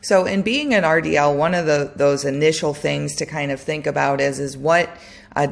So in being an RDL, one of those initial things to kind of think about is what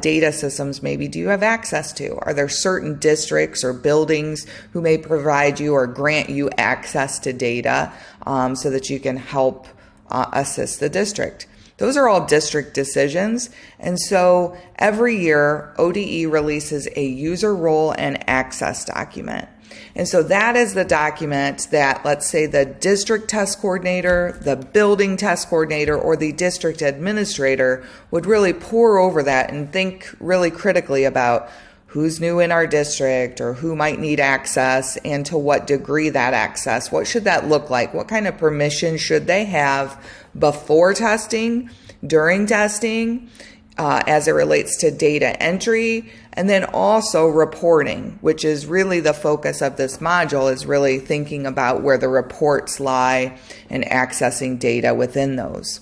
data systems maybe do you have access to? Are there certain districts or buildings who may provide you or grant you access to data so that you can help assist the district? Those are all district decisions. And so every year, ODE releases a user role and access document. And so that is the document that, let's say, the district test coordinator, the building test coordinator, or the district administrator would really pore over that and think really critically about who's new in our district or who might need access and to what degree that access. What should that look like? What kind of permission should they have before testing, during testing, as it relates to data entry, and then also reporting, which is really the focus of this module, is really thinking about where the reports lie and accessing data within those.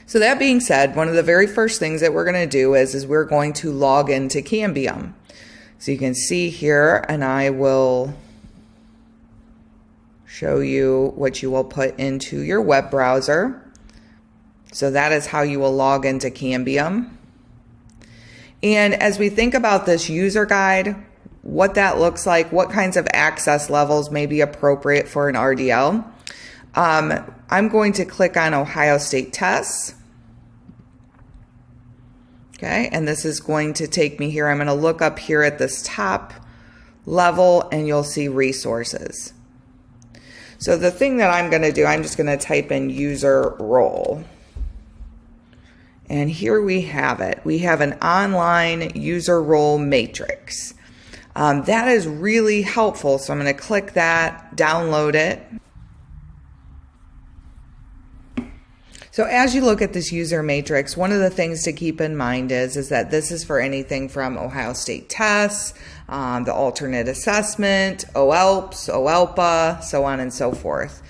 So that being said, one of the very first things that we're going to do is we're going to log into Cambium. So you can see here, and I will show you what you will put into your web browser. So that is how you will log into Cambium. And as we think about this user guide, what that looks like, what kinds of access levels may be appropriate for an RDL, I'm going to click on Ohio State Tests. Okay, and this is going to take me here. I'm going to look up here at this top level and you'll see resources. So the thing that I'm going to do, I'm just going to type in user role. And here we have it. We have an online user role matrix. That is really helpful. So I'm going to click that, download it. So as you look at this user matrix, one of the things to keep in mind is that this is for anything from Ohio State tests, the alternate assessment, OELPS, OELPA, so on and so forth.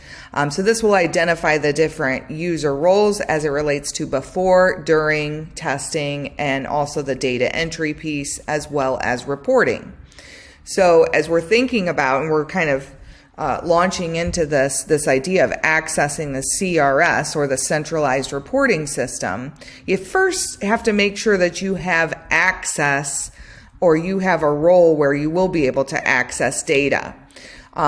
So this will identify the different user roles as it relates to before, during testing, and also the data entry piece as well as reporting. So as we're thinking about, and we're kind of launching into this idea of accessing the CRS, or the Centralized Reporting System, you first have to make sure that you have access, or you have a role where you will be able to access data.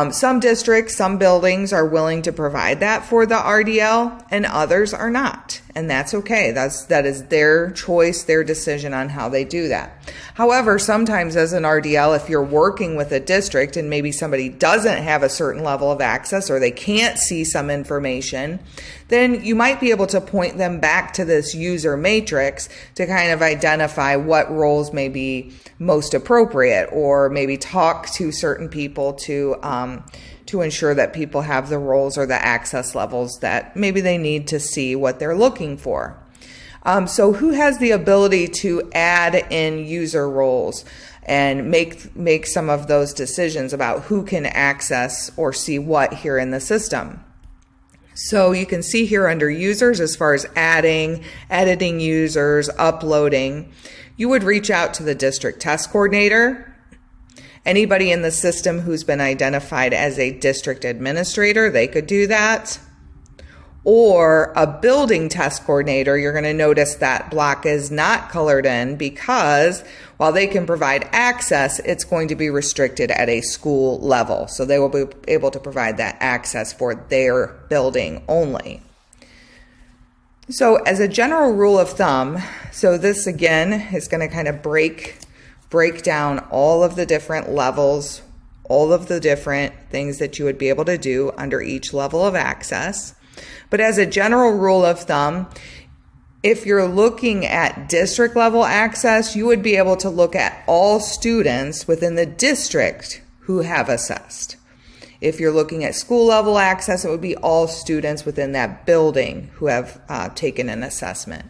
Some districts, some buildings are willing to provide that for the RDL, and others are not. And that's okay. That is their choice, their decision on how they do that. However, sometimes as an RDL, if you're working with a district and maybe somebody doesn't have a certain level of access or they can't see some information, then you might be able to point them back to this user matrix to kind of identify what roles may be most appropriate, or maybe talk to certain people to ensure that people have the roles or the access levels that maybe they need to see what they're looking for. So who has the ability to add in user roles and make some of those decisions about who can access or see what here in the system? So you can see here under users, as far as adding, editing users, uploading, you would reach out to the district test coordinator. Anybody in the system who's been identified as a district administrator, they could do that. Or a building test coordinator, you're going to notice that block is not colored in because while they can provide access, it's going to be restricted at a school level. So they will be able to provide that access for their building only. So as a general rule of thumb, so this again is going to kind of break down all of the different levels, all of the different things that you would be able to do under each level of access. But as a general rule of thumb, if you're looking at district level access, you would be able to look at all students within the district who have assessed. If you're looking at school level access, it would be all students within that building who have taken an assessment.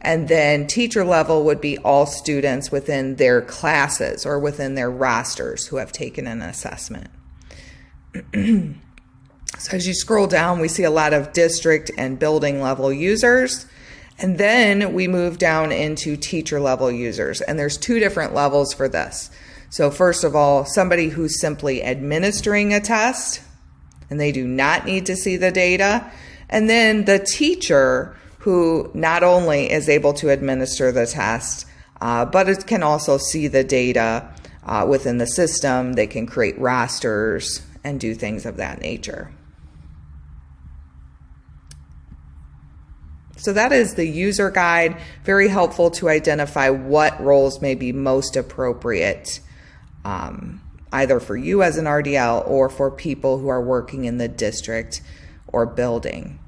And then teacher level would be all students within their classes or within their rosters who have taken an assessment. So as you scroll down, we see a lot of district and building level users. And then we move down into teacher level users. And there's two different levels for this. So first of all, somebody who's simply administering a test, and they do not need to see the data. And then the teacher, who not only is able to administer the test, but it can also see the data within the system. They can create rosters and do things of that nature. So that is the user guide, very helpful to identify what roles may be most appropriate, either for you as an RDL or for people who are working in the district or building.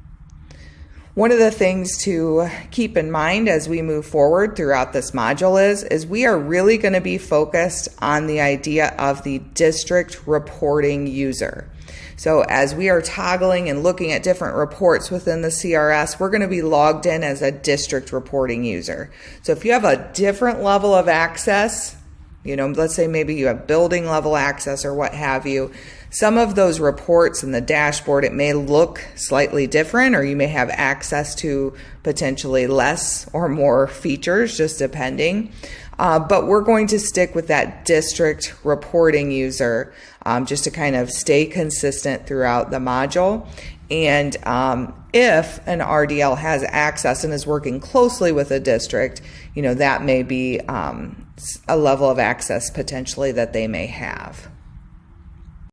One of the things to keep in mind as we move forward throughout this module is we are really going to be focused on the idea of the district reporting user. So as we are toggling and looking at different reports within the CRS, we're going to be logged in as a district reporting user. So if you have a different level of access, let's say maybe you have building level access or what have you, some of those reports in the dashboard, it may look slightly different, or you may have access to potentially less or more features, just depending. But we're going to stick with that district reporting user just to kind of stay consistent throughout the module. And if an RDL has access and is working closely with a district, that may be a level of access potentially that they may have.